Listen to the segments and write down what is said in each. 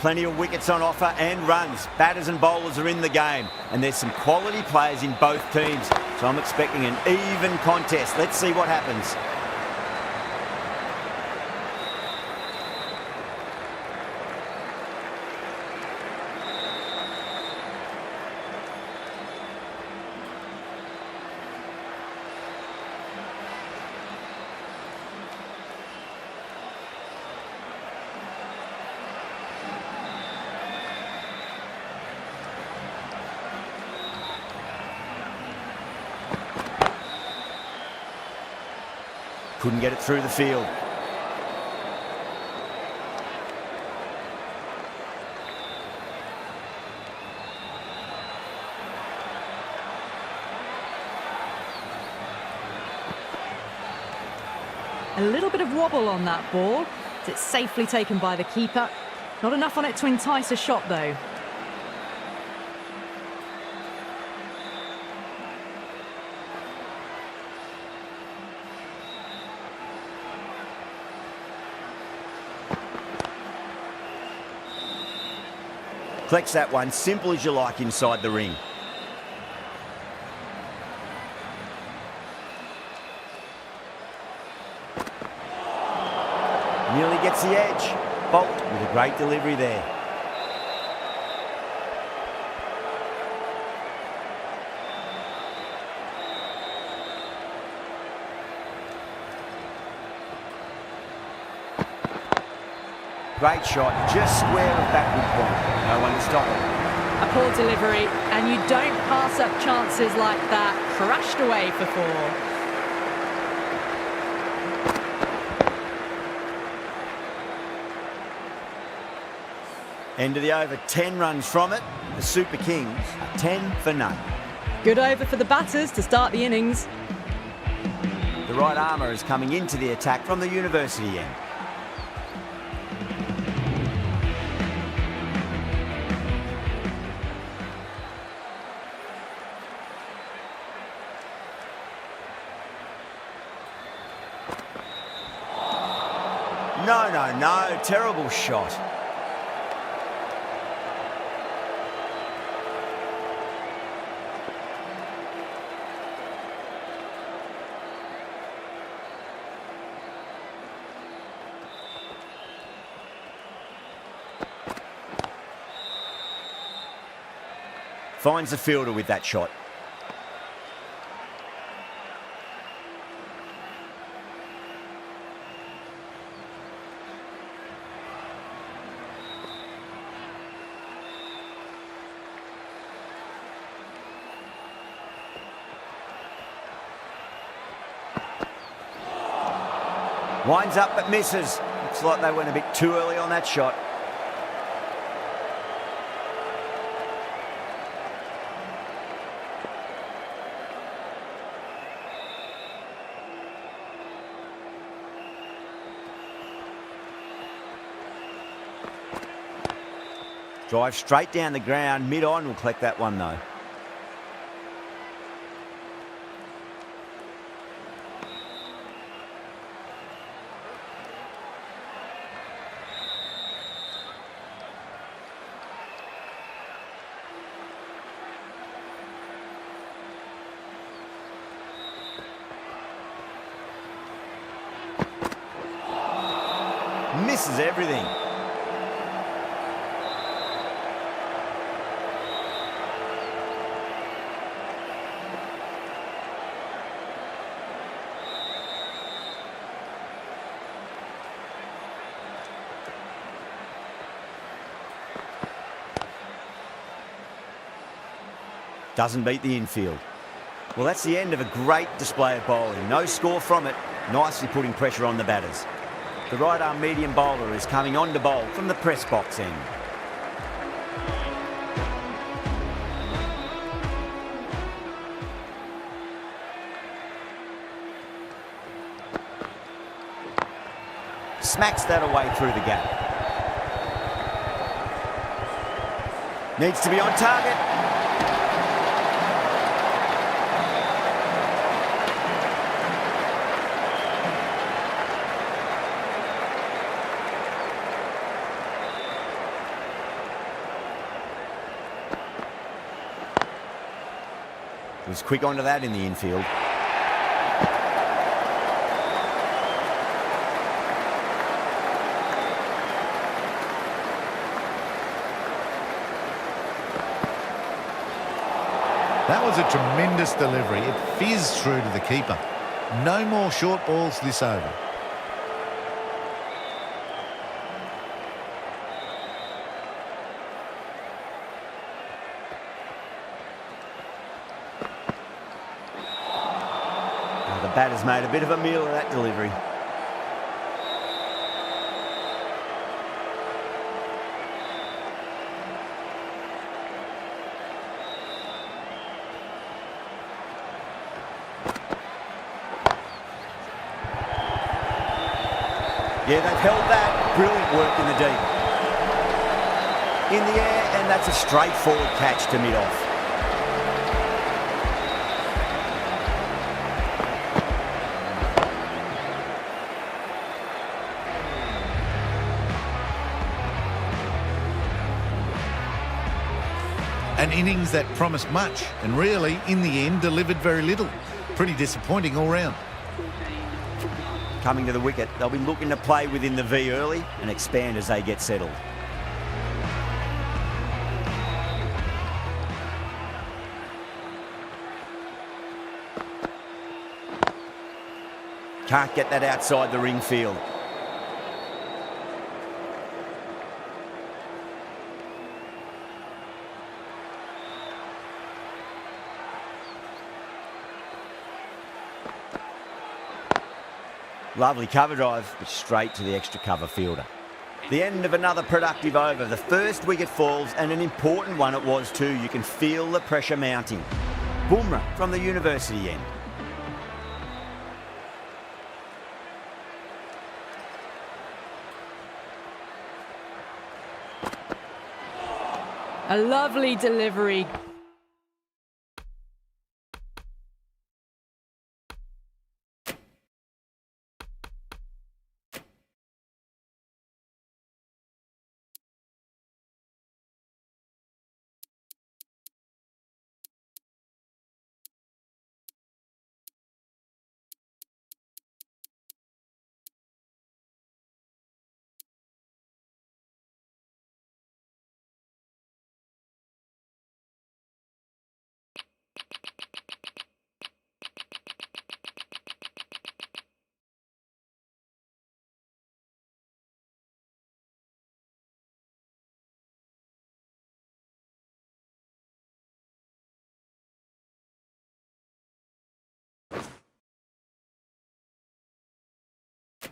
Plenty of wickets on offer and runs. Batters and bowlers are in the game, and there's some quality players in both teams. So I'm expecting an even contest. Let's see what happens. Couldn't get it through the field. A little bit of wobble on that ball. It's safely taken by the keeper. Not enough on it to entice a shot, though. Collects that one, simple as you like inside the ring. Nearly gets the edge. Bolt with a great delivery there. Great shot, just square of backward point. No one to stop it. A poor delivery, and you don't pass up chances like that. Crashed away for 4. End of the over, 10 runs from it. The Super Kings are 10 for none. Good over for the batters to start the innings. The right armour is coming into the attack from the university end. No, terrible shot. Finds the fielder with that shot. Winds up but misses. Looks like they went a bit too early on that shot. Drive straight down the ground, mid-on will collect that one though. Misses everything. Doesn't beat the infield. Well, that's the end of a great display of bowling. No score from it, nicely putting pressure on the batters. The right-arm medium bowler is coming on to bowl from the press box end. Smacks that away through the gap. Needs to be on target. Was quick onto that in the infield. That was a tremendous delivery. It fizzed through to the keeper. No more short balls this over. The batter's made a bit of a meal of that delivery. Yeah, they've held that. Brilliant work in the deep. In the air, and that's a straightforward catch to mid-off. An innings that promised much and really, in the end, delivered very little. Pretty disappointing all round. Coming to the wicket, they'll be looking to play within the V early and expand as they get settled. Can't get that outside the ring field. Lovely cover drive, but straight to the extra cover fielder. The end of another productive over. The first wicket falls, and an important one it was too. You can feel the pressure mounting. Bumrah from the university end. A lovely delivery.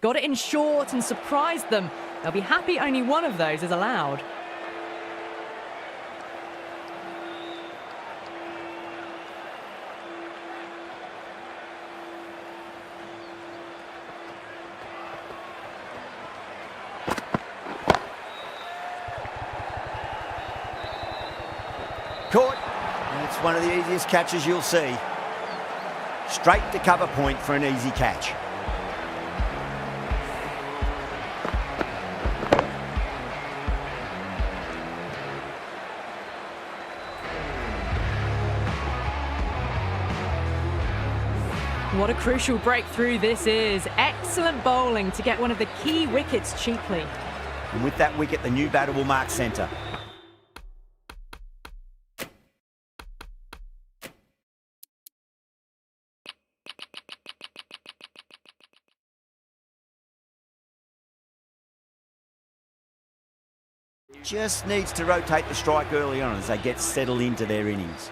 Got it in short and surprised them. They'll be happy only one of those is allowed. Caught. And it's one of the easiest catches you'll see. Straight to cover point for an easy catch. What a crucial breakthrough this is. Excellent bowling to get one of the key wickets cheaply. And with that wicket, the new batter will mark centre. Just needs to rotate the strike early on as they get settled into their innings.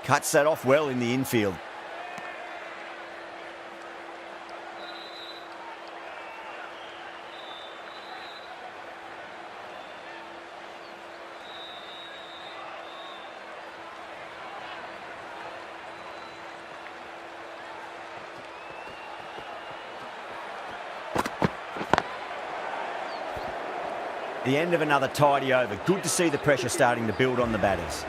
Cuts that off well in the infield. The end of another tidy over. Good to see the pressure starting to build on the batters.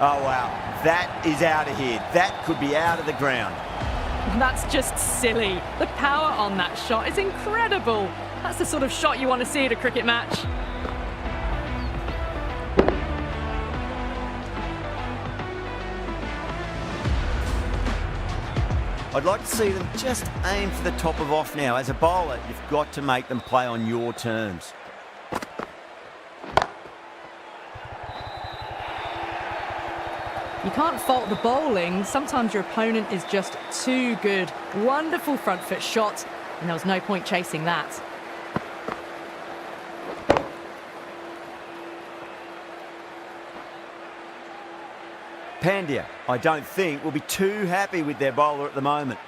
Oh, wow. That is out of here. That could be out of the ground. That's just silly. The power on that shot is incredible. That's the sort of shot you want to see at a cricket match. I'd like to see them just aim for the top of off now. As a bowler, you've got to make them play on your terms. You can't fault the bowling. Sometimes your opponent is just too good. Wonderful front foot shot, and there was no point chasing that. Pandya, I don't think, will be too happy with their bowler at the moment.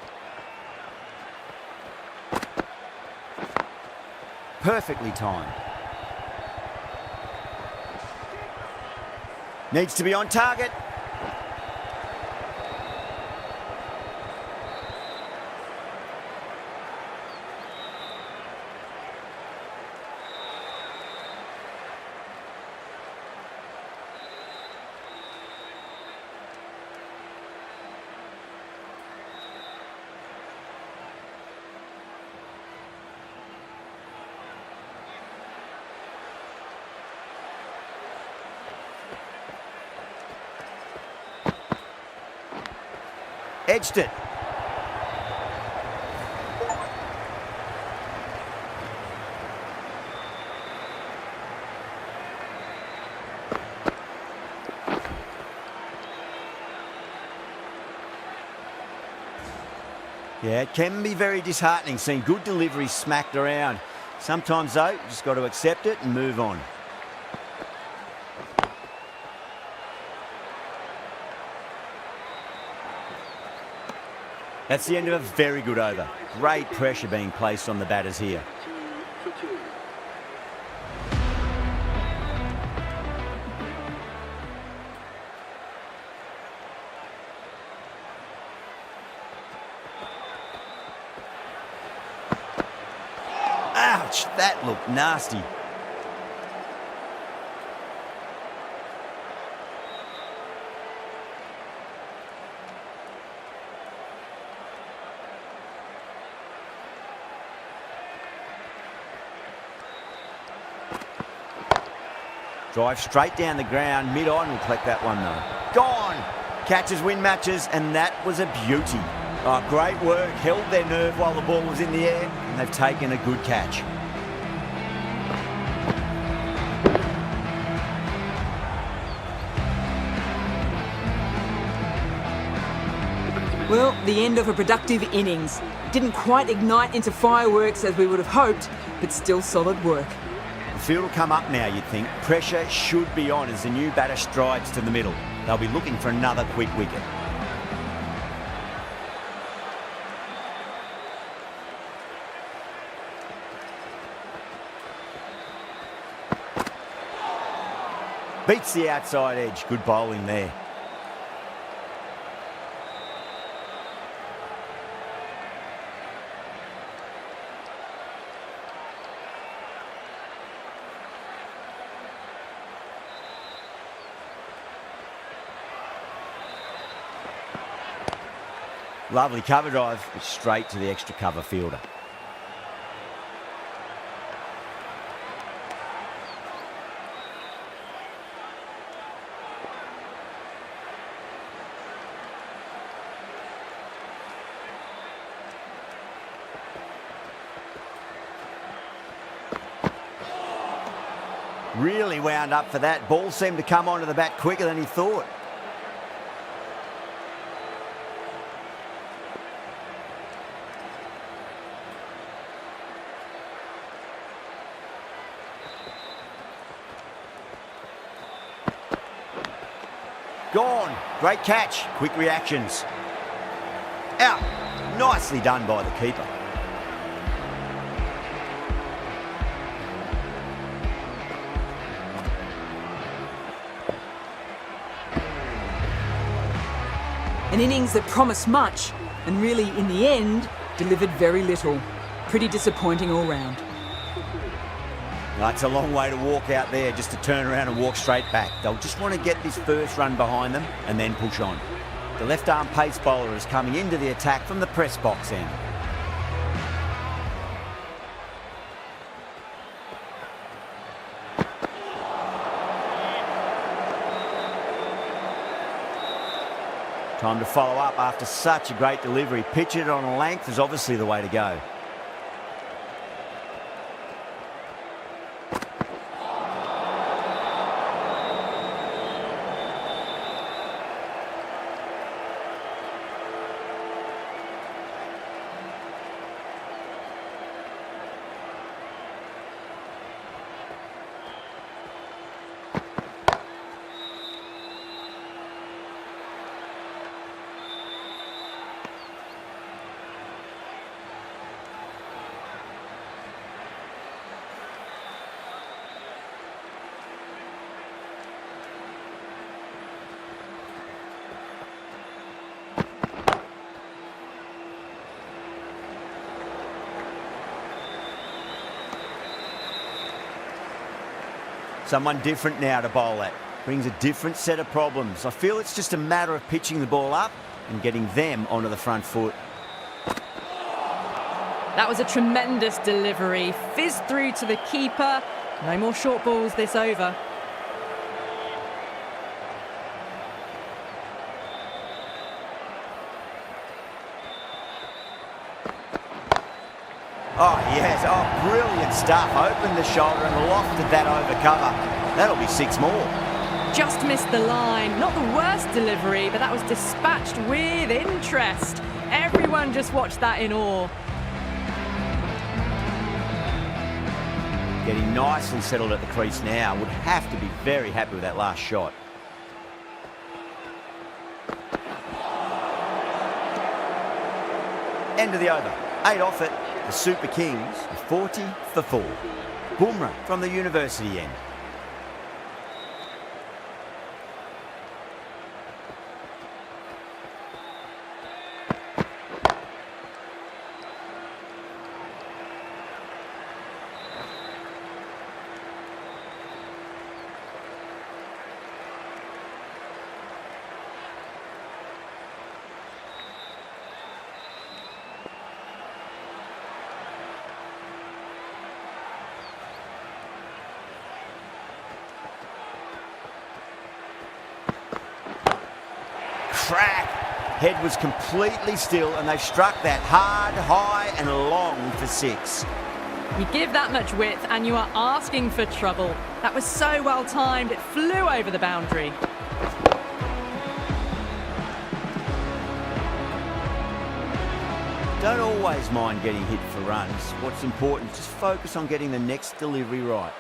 Perfectly timed. Needs to be on target. Edged it. Yeah, it can be very disheartening seeing good delivery smacked around. Sometimes, though, you just got to accept it and move on. That's the end of a very good over. Great pressure being placed on the batters here. Ouch, that looked nasty. Drive straight down the ground, mid-on will collect that one though. Gone! Catches win matches, and that was a beauty. Oh, great work, held their nerve while the ball was in the air, and they've taken a good catch. Well, the end of a productive innings. Didn't quite ignite into fireworks as we would have hoped, but still solid work. The field will come up now, you'd think. Pressure should be on as the new batter strides to the middle. They'll be looking for another quick wicket. Beats the outside edge. Good bowling there. Lovely cover drive, straight to the extra cover fielder. Really wound up for that. Ball seemed to come onto the bat quicker than he thought. Gone. Great catch. Quick reactions. Out. Nicely done by the keeper. An innings that promised much and really, in the end, delivered very little. Pretty disappointing all round. It's a long way to walk out there just to turn around and walk straight back. They'll just want to get this first run behind them and then push on. The left-arm pace bowler is coming into the attack from the press box end. Time to follow up after such a great delivery. Pitch it on a length is obviously the way to go. Someone different now to bowl at. Brings a different set of problems. I feel it's just a matter of pitching the ball up and getting them onto the front foot. That was a tremendous delivery. Fizzed through to the keeper. No more short balls this over. Oh, yes. Oh, brilliant stuff. Opened the shoulder and lofted that over cover. That'll be 6 more. Just missed the line. Not the worst delivery, but that was dispatched with interest. Everyone just watched that in awe. Getting nicely settled at the crease now. Would have to be very happy with that last shot. End of the over. 8 off it. The Super Kings are 40 for 4. Bumrah from the university end. Crack. Head was completely still and they struck that hard, high and long for 6. You give that much width and you are asking for trouble. That was so well timed, it flew over the boundary. Don't always mind getting hit for runs. What's important is just focus on getting the next delivery right.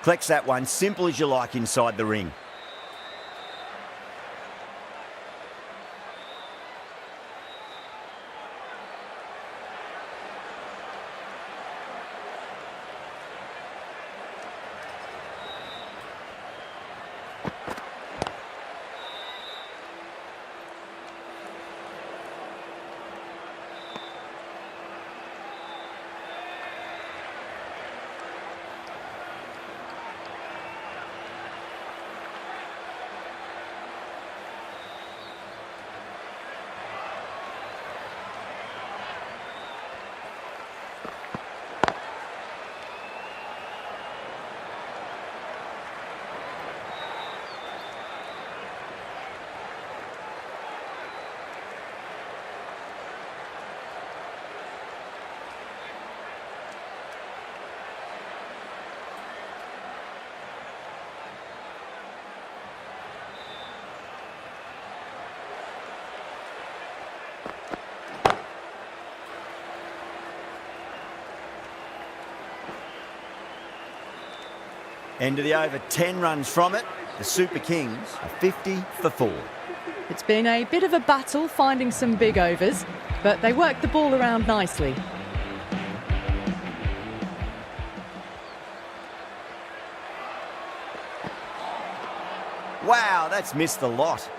Collects that one, simple as you like, inside the ring. End of the over, 10 runs from it. The Super Kings are 50 for 4. It's been a bit of a battle finding some big overs, but they worked the ball around nicely. Wow, that's missed the lot.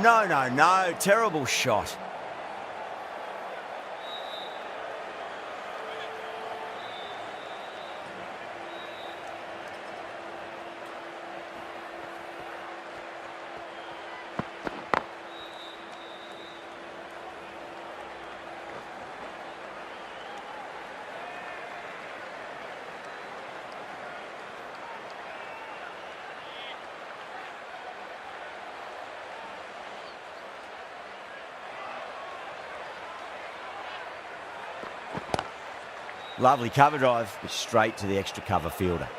No, no, no. Terrible shot. Lovely cover drive, but straight to the extra cover fielder.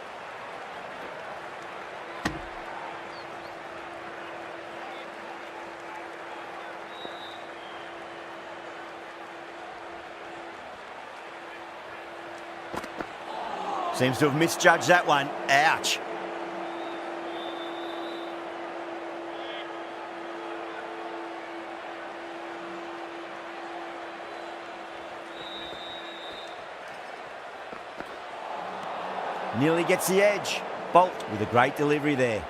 Seems to have misjudged that one. Ouch. Nearly gets the edge. Bolt with a great delivery there.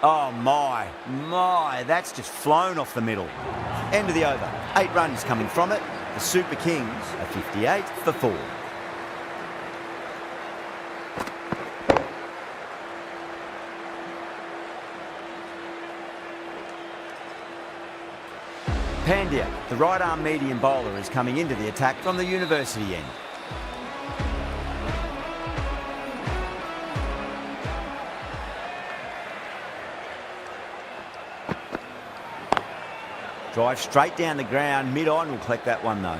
Oh my, that's just flown off the middle. End of the over, 8 runs coming from it. The Super Kings are 58 for 4. Pandya, the right arm medium bowler, is coming into the attack from the university end. Drive straight down the ground, mid-on, will collect that one though.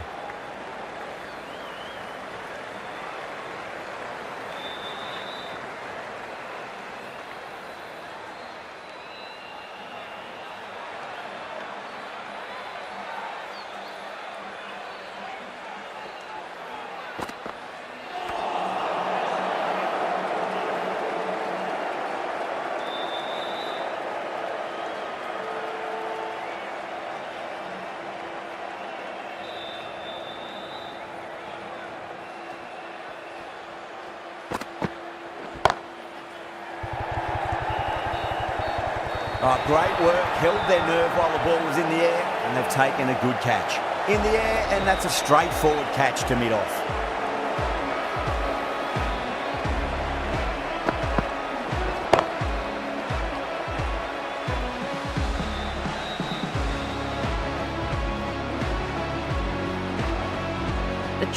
Oh, great work, held their nerve while the ball was in the air, and they've taken a good catch. In the air, and that's a straightforward catch to mid-off.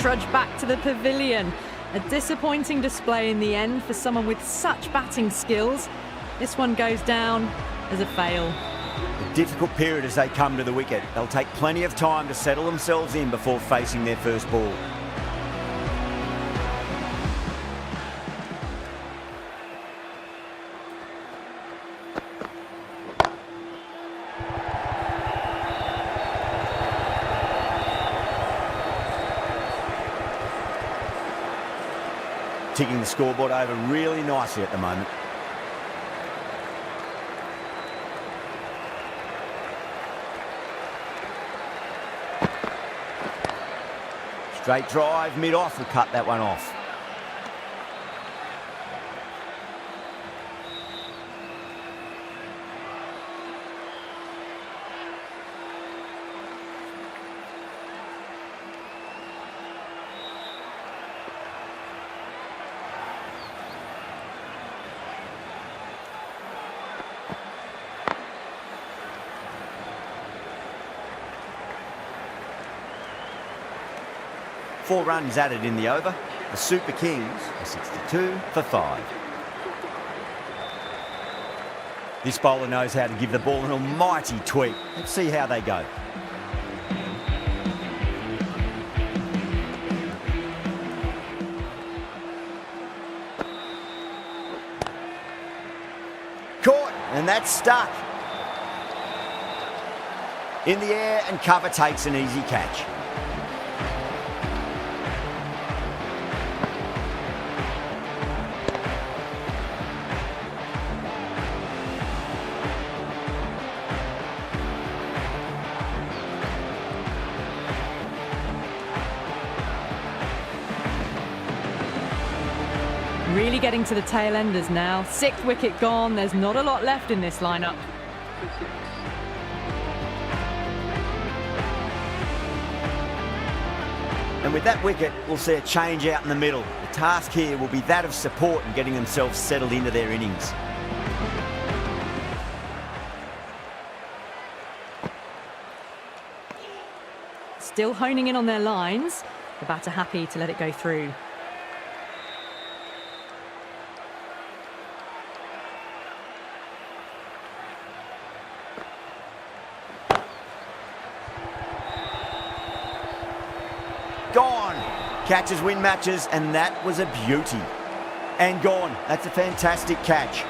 trudge back to the pavilion. A disappointing display in the end for someone with such batting skills. This one goes down as a fail. A difficult period as they come to the wicket. They'll take plenty of time to settle themselves in before facing their first ball. Ticking the scoreboard over really nicely at the moment. Straight drive, mid-off, will cut that one off. Four runs added in the over. The Super Kings are 62 for 5. This bowler knows how to give the ball an almighty tweak. Let's see how they go. Caught, and that's stuck. In the air, and cover takes an easy catch. Really getting to the tail enders now. 6th wicket gone. There's not a lot left in this lineup. And with that wicket, we'll see a change out in the middle. The task here will be that of support and getting themselves settled into their innings. Still honing in on their lines. The batter happy to let it go through. Gone. Catches win matches, and that was a beauty. And gone. That's a fantastic catch.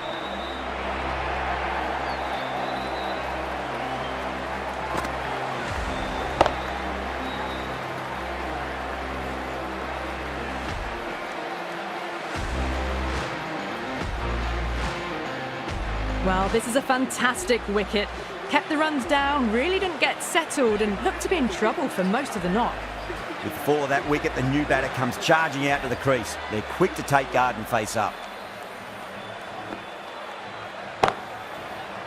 Well, this is a fantastic wicket. Kept the runs down, really didn't get settled, and looked to be in trouble for most of the knock. With the fall of that wicket, the new batter comes charging out to the crease. They're quick to take guard and face up.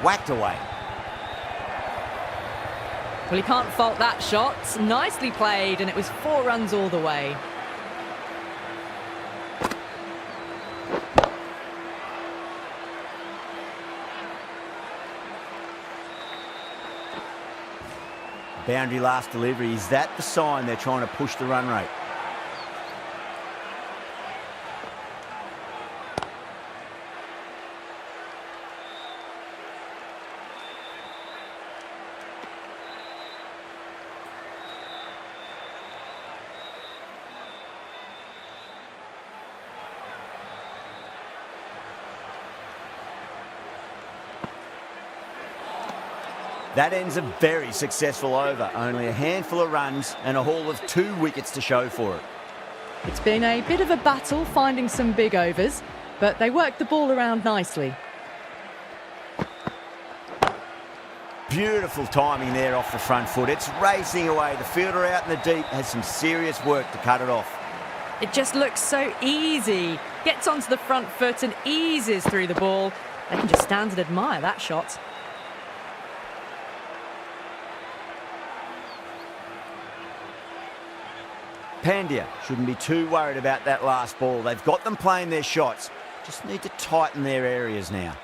Whacked away. Well, he can't fault that shot. Nicely played, and it was 4 runs all the way. Boundary last delivery. Is that the sign they're trying to push the run rate? That ends a very successful over. Only a handful of runs and a haul of 2 wickets to show for it. It's been a bit of a battle finding some big overs, but they worked the ball around nicely. Beautiful timing there off the front foot. It's racing away. The fielder out in the deep has some serious work to cut it off. It just looks so easy. Gets onto the front foot and eases through the ball. They can just stand and admire that shot. Pandya shouldn't be too worried about that last ball. They've got them playing their shots. Just need to tighten their areas now.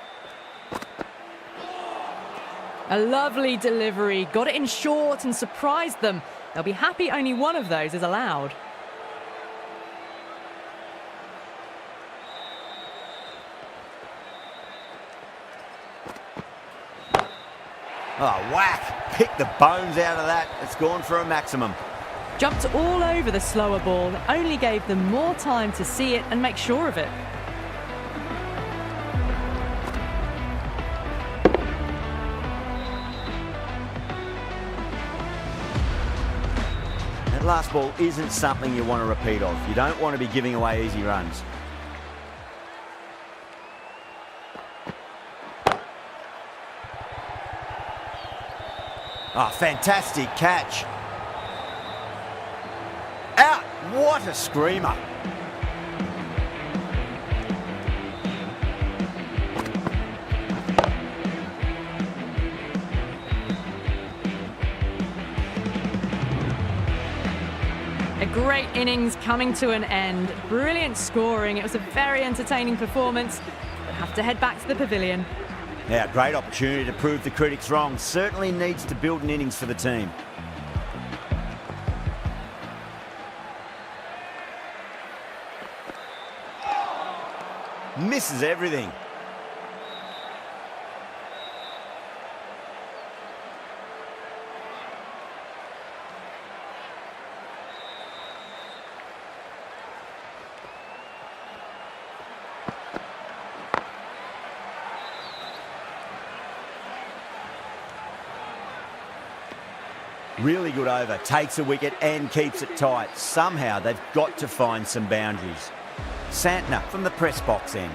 A lovely delivery. Got it in short and surprised them. They'll be happy only one of those is allowed. Oh, whack! Pick the bones out of that. It's gone for a maximum. Jumped all over the slower ball, only gave them more time to see it and make sure of it. That last ball isn't something you want to repeat of. You don't want to be giving away easy runs. Oh, fantastic catch. Out! What a screamer. A great innings coming to an end. Brilliant scoring. It was a very entertaining performance. We'll have to head back to the pavilion. Yeah, great opportunity to prove the critics wrong. Certainly needs to build an innings for the team. Misses everything. Really good over, takes a wicket and keeps it tight. Somehow they've got to find some boundaries. Santner from the press box end.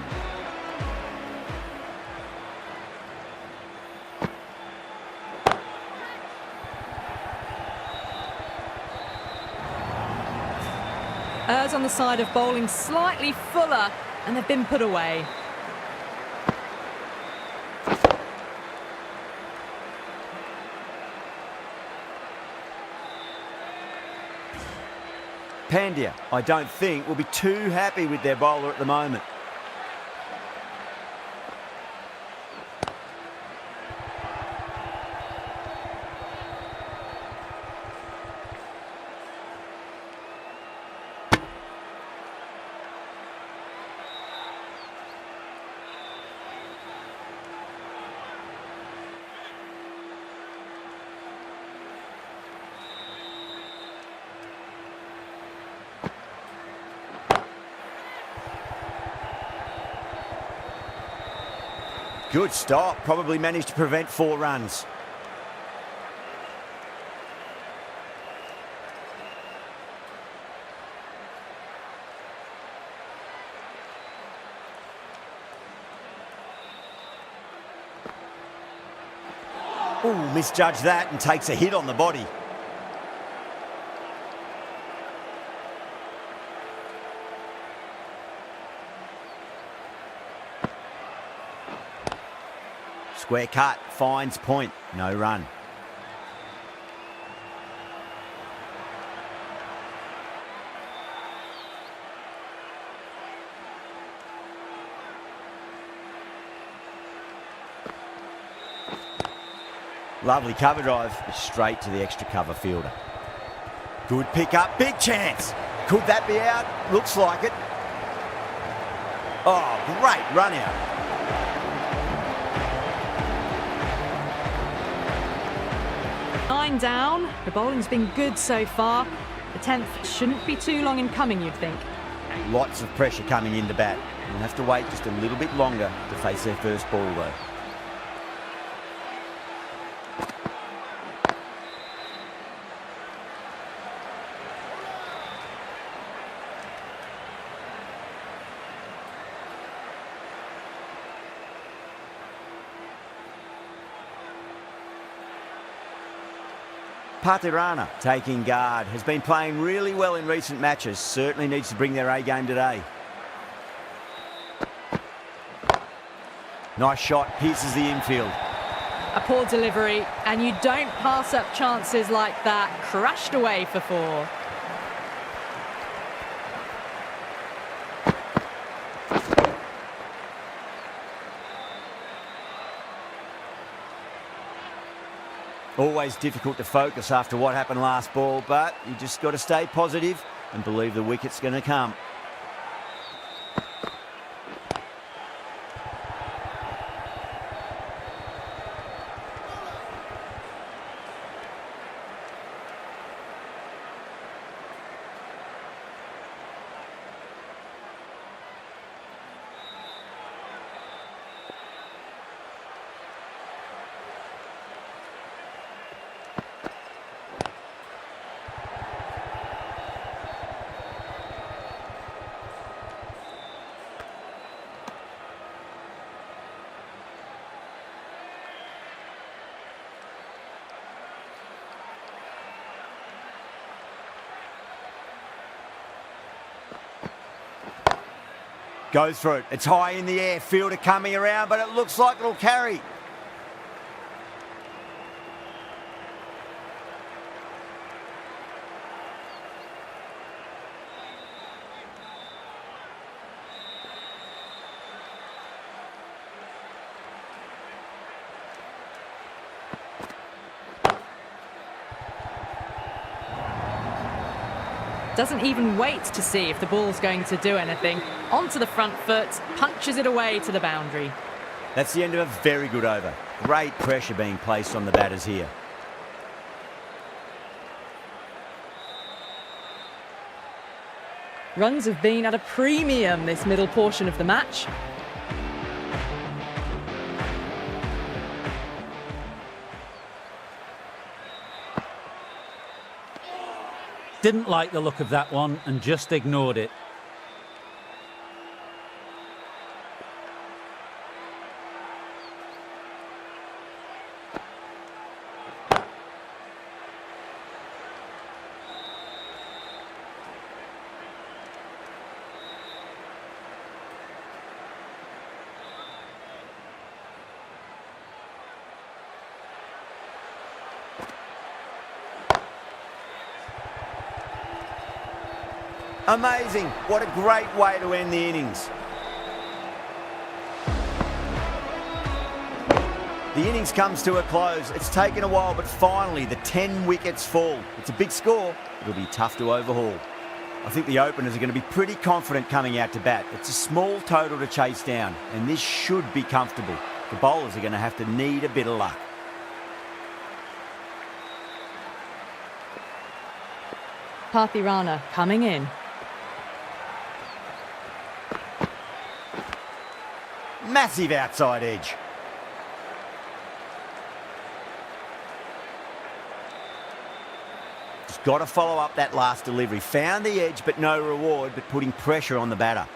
Errs on the side of bowling slightly fuller, and they've been put away. Pandya, I don't think, will be too happy with their bowler at the moment. Good stop, probably managed to prevent 4 runs. Ooh, misjudged that and takes a hit on the body. Square cut, finds point, no run. Lovely cover drive, straight to the extra cover fielder. Good pick up, big chance. Could that be out? Looks like it. Oh, great run out. Nine down. The bowling's been good so far. The 10th shouldn't be too long in coming, you'd think. Lots of pressure coming into bat. We'll have to wait just a little bit longer to face their first ball though. Patirana taking guard, has been playing really well in recent matches, certainly needs to bring their A game today. Nice shot, pierces the infield. A poor delivery, and you don't pass up chances like that. Crashed away for 4. Always difficult to focus after what happened last ball, but you just got to stay positive and believe the wicket's going to come. Goes for it. It's high in the air. Fielder coming around, but it looks like it'll carry. Doesn't even wait to see if the ball's going to do anything. Onto the front foot, punches it away to the boundary. That's the end of a very good over. Great pressure being placed on the batters here. Runs have been at a premium this middle portion of the match. Didn't like the look of that one and just ignored it. Amazing. What a great way to end the innings. The innings comes to a close. It's taken a while, but finally the 10 wickets fall. It's a big score. It'll be tough to overhaul. I think the openers are going to be pretty confident coming out to bat. It's a small total to chase down, and this should be comfortable. The bowlers are going to have to need a bit of luck. Pathirana coming in. Massive outside edge. Just got to follow up that last delivery. Found the edge, but no reward, but putting pressure on the batter.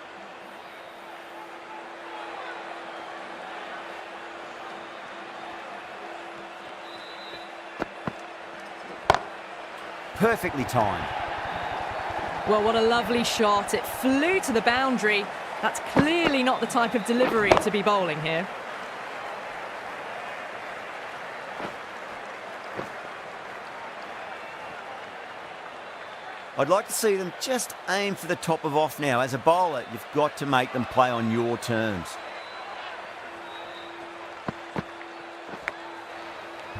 Perfectly timed. Well, what a lovely shot. It flew to the boundary. That's clearly not the type of delivery to be bowling here. I'd like to see them just aim for the top of off now. As a bowler, you've got to make them play on your terms.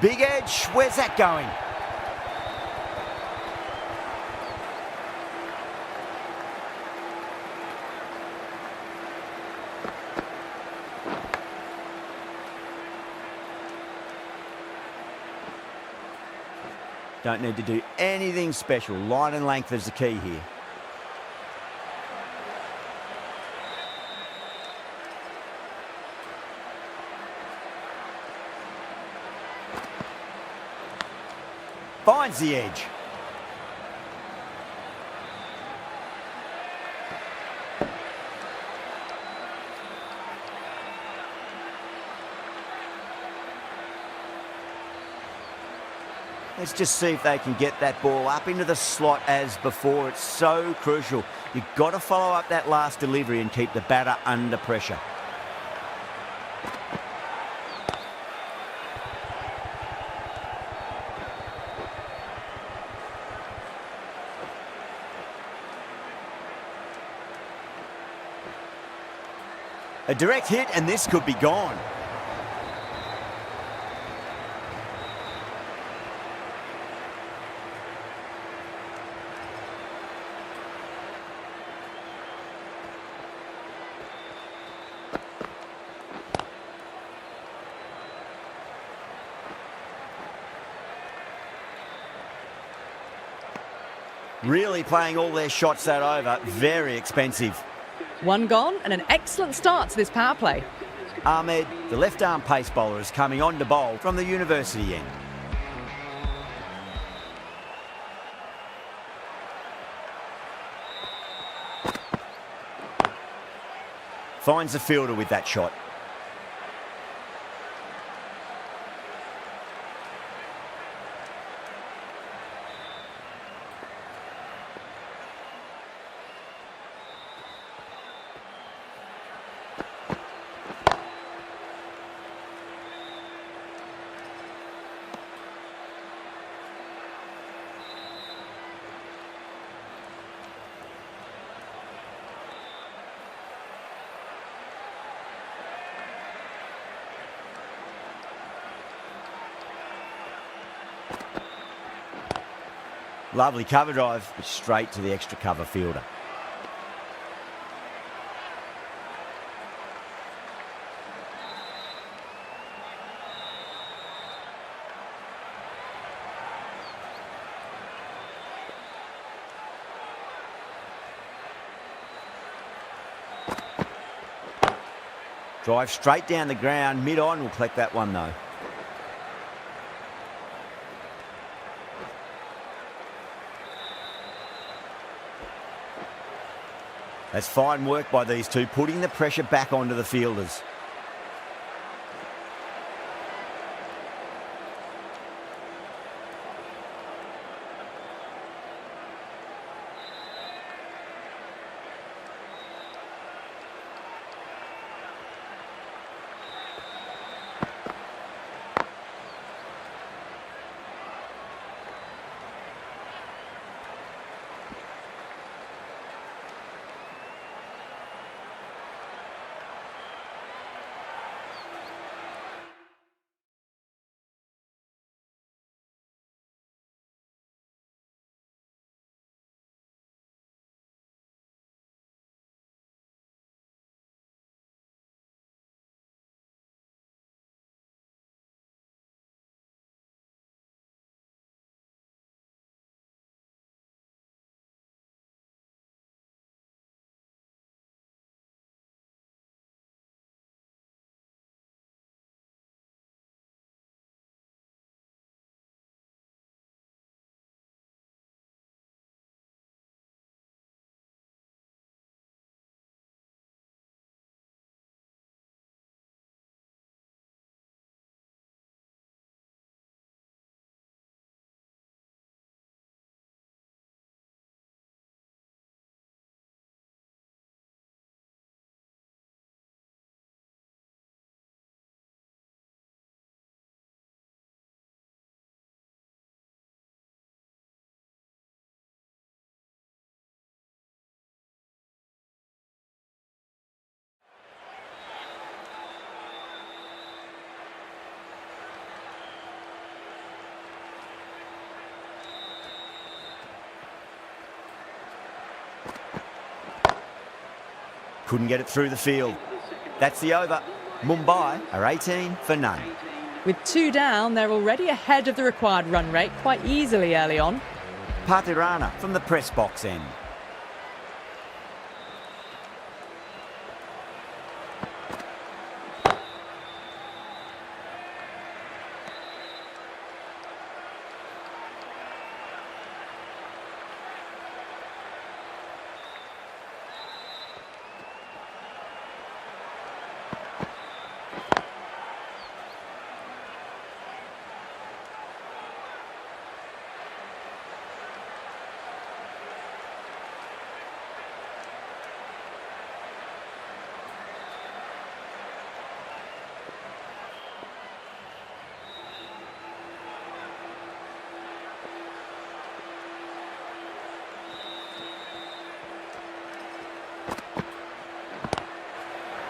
Big edge. Where's that going? Don't need to do anything special. Line and length is the key here. Finds the edge. Let's just see if they can get that ball up into the slot as before. It's so crucial. You've got to follow up that last delivery and keep the batter under pressure. A direct hit and this could be gone. Really playing all their shots that over. Very expensive. One gone and an excellent start to this power play. Ahmed, the left-arm pace bowler, is coming on to bowl from the university end. Finds the fielder with that shot. Lovely cover drive, but straight to the extra cover fielder. Drive straight down the ground, mid-on, will collect that one though. That's fine work by these two, putting the pressure back onto the fielders. Couldn't get it through the field. That's the over. Mumbai are 18 for none. With 2 down, they're already ahead of the required run rate quite easily early on. Patirana from the press box end.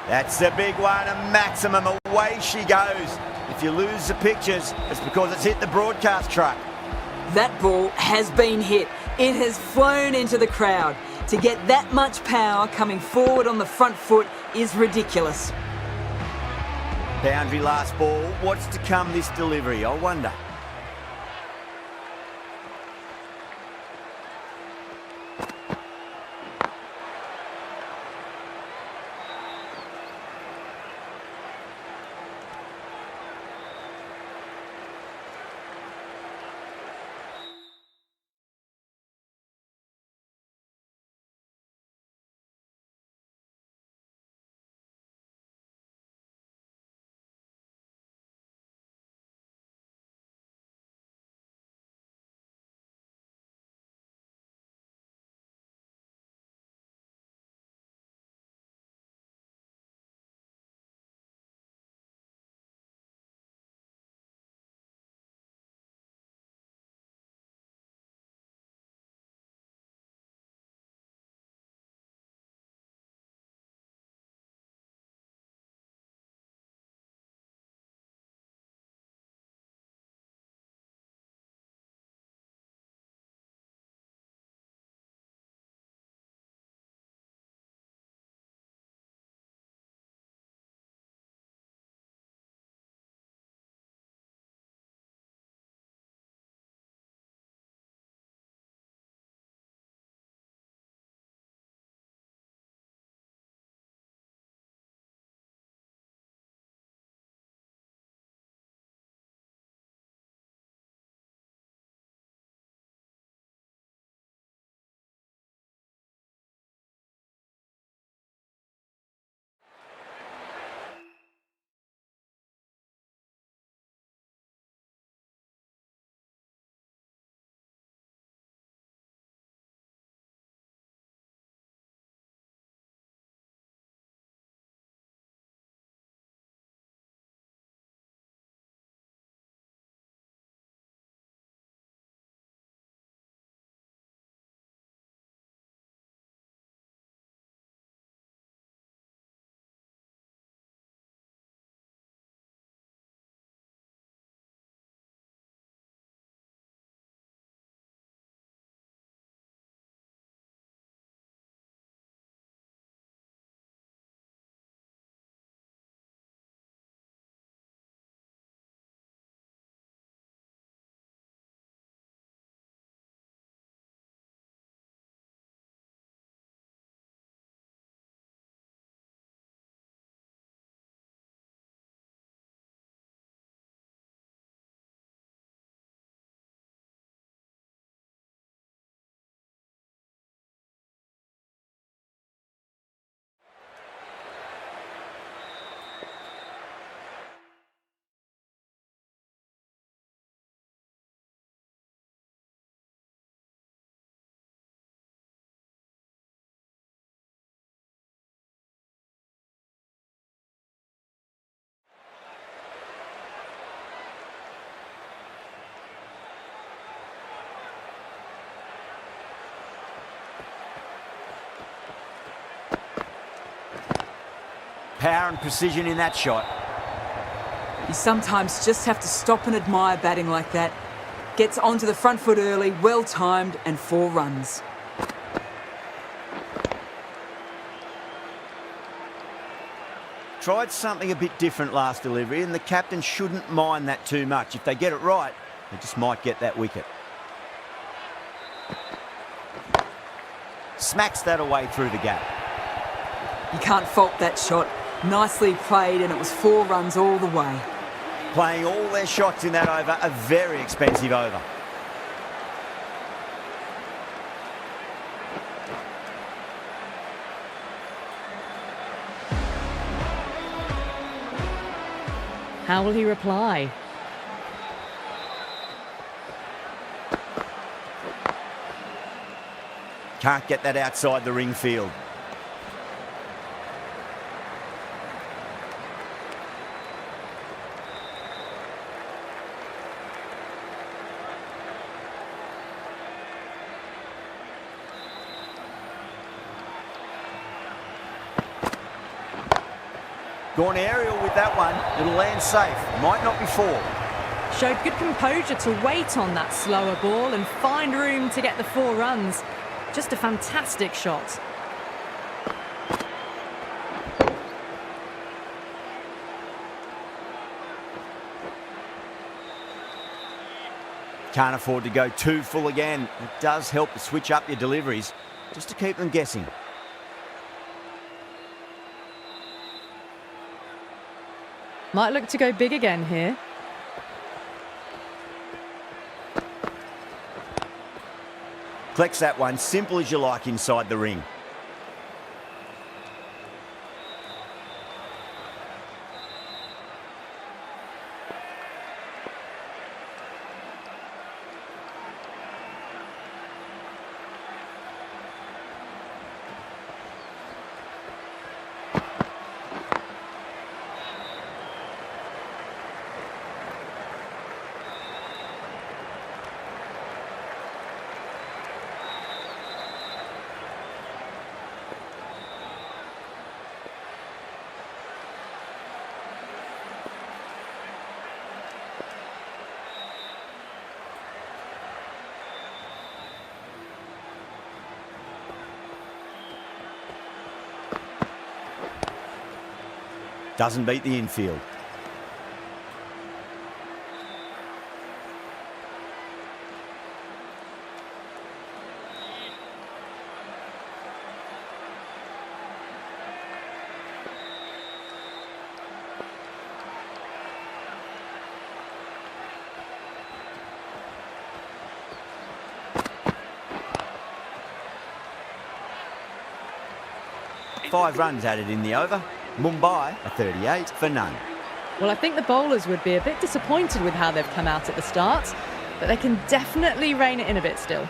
That's the big one, a maximum. Away she goes. If you lose the pictures, it's because it's hit the broadcast truck. That ball has been hit. It has flown into the crowd. To get that much power coming forward on the front foot is ridiculous. Boundary last ball. What's to come this delivery, I wonder. power and precision in that shot. You sometimes just have to stop and admire batting like that. Gets onto the front foot early, well timed, and 4 runs. Tried something a bit different last delivery, and the captain shouldn't mind that too much. If they get it right, they just might get that wicket. Smacks that away through the gap. You can't fault that shot. Nicely played, and it was 4 runs all the way. Playing all their shots in that over, a very expensive over. How will he reply? Can't get that outside the ring field. Gone aerial with that one. It'll land safe. Might not be 4. Showed good composure to wait on that slower ball and find room to get the 4 runs. Just a fantastic shot. Can't afford to go too full again. It does help to switch up your deliveries, just to keep them guessing. Might look to go big again here. Collects that one, simple as you like inside the ring. Doesn't beat the infield. Five runs added in the over. Mumbai a 38 for none. Well, I think the bowlers would be a bit disappointed with how they've come out at the start, but they can definitely rein it in a bit still.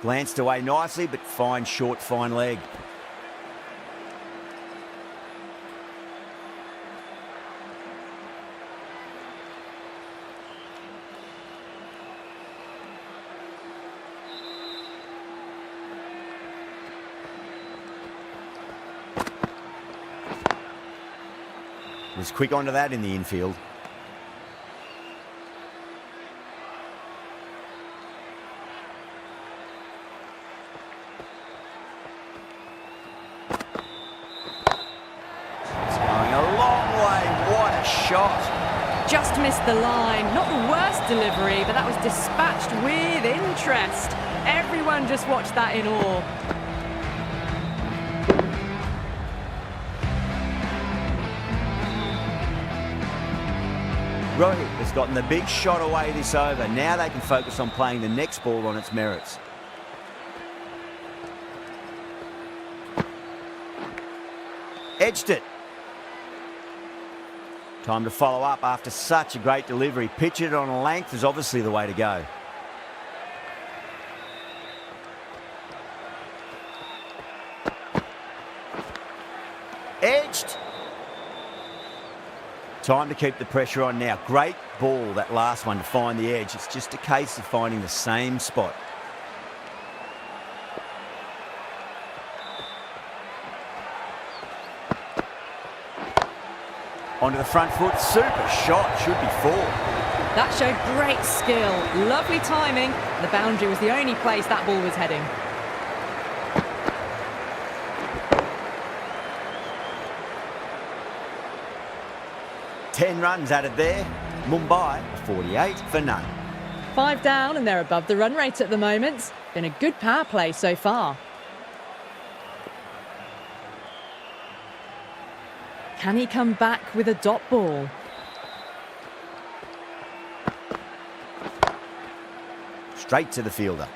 Glanced away nicely, but fine short, fine leg. Was quick onto that in the infield. It's going a long way. What a shot. Just missed the line. Not the worst delivery, but that was dispatched with interest. Everyone just watched that in awe. Rohit has gotten the big shot away this over. Now they can focus on playing the next ball on its merits. Edged it. Time to follow up after such a great delivery. Pitch it on a length is obviously the way to go. Edged. Time to keep the pressure on now. Great ball, that last one, to find the edge. It's just a case of finding the same spot. Onto the front foot, super shot, should be 4. That showed great skill, lovely timing. The boundary was the only place that ball was heading. Ten runs added there. Mumbai 48 for none. 5 down and they're above the run rate at the moment. Been a good power play so far. Can he come back with a dot ball? Straight to the fielder.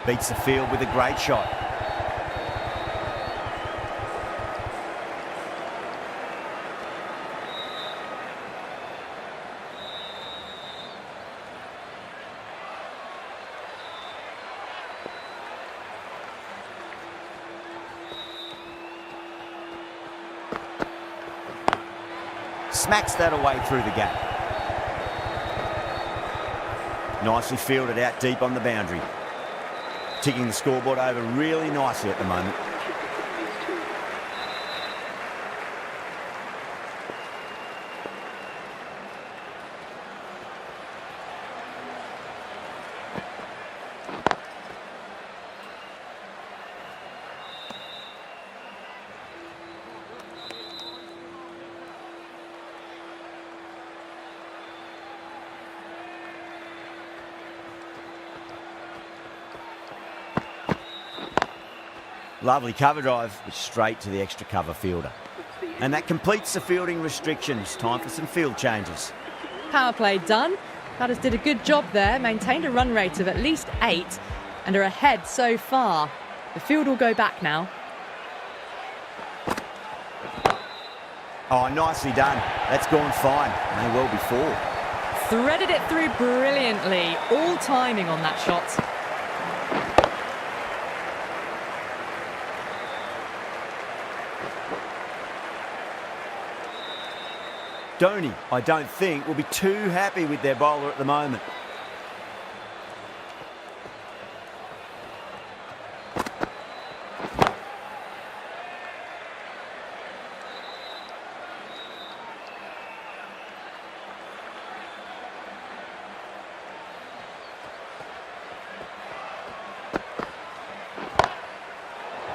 Beats the field with a great shot. Smacks that away through the gap. Nicely fielded out deep on the boundary. Ticking the scoreboard over really nicely at the moment. Lovely cover drive, but straight to the extra cover fielder. And that completes the fielding restrictions. Time for some field changes. Power play done. Batters did a good job there, maintained a run rate of at least 8 and are ahead so far. The field will go back now. Oh, nicely done. That's gone fine. May well be 4. Threaded it through brilliantly. All timing on that shot. Dhoni, I don't think, will be too happy with their bowler at the moment.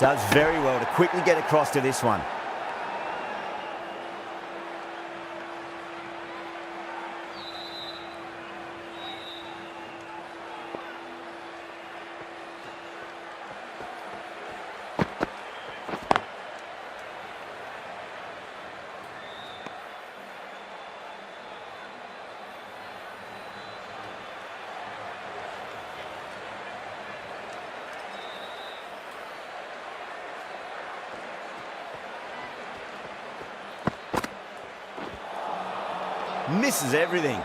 Does very well to quickly get across to this one. Misses everything.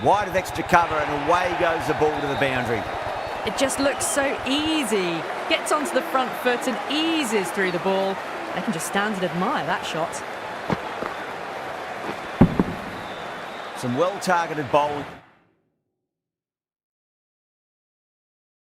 Wide of extra cover and away goes the ball to the boundary. It just looks so easy. Gets onto the front foot and eases through the ball. They can just stand and admire that shot. Some well-targeted bowling.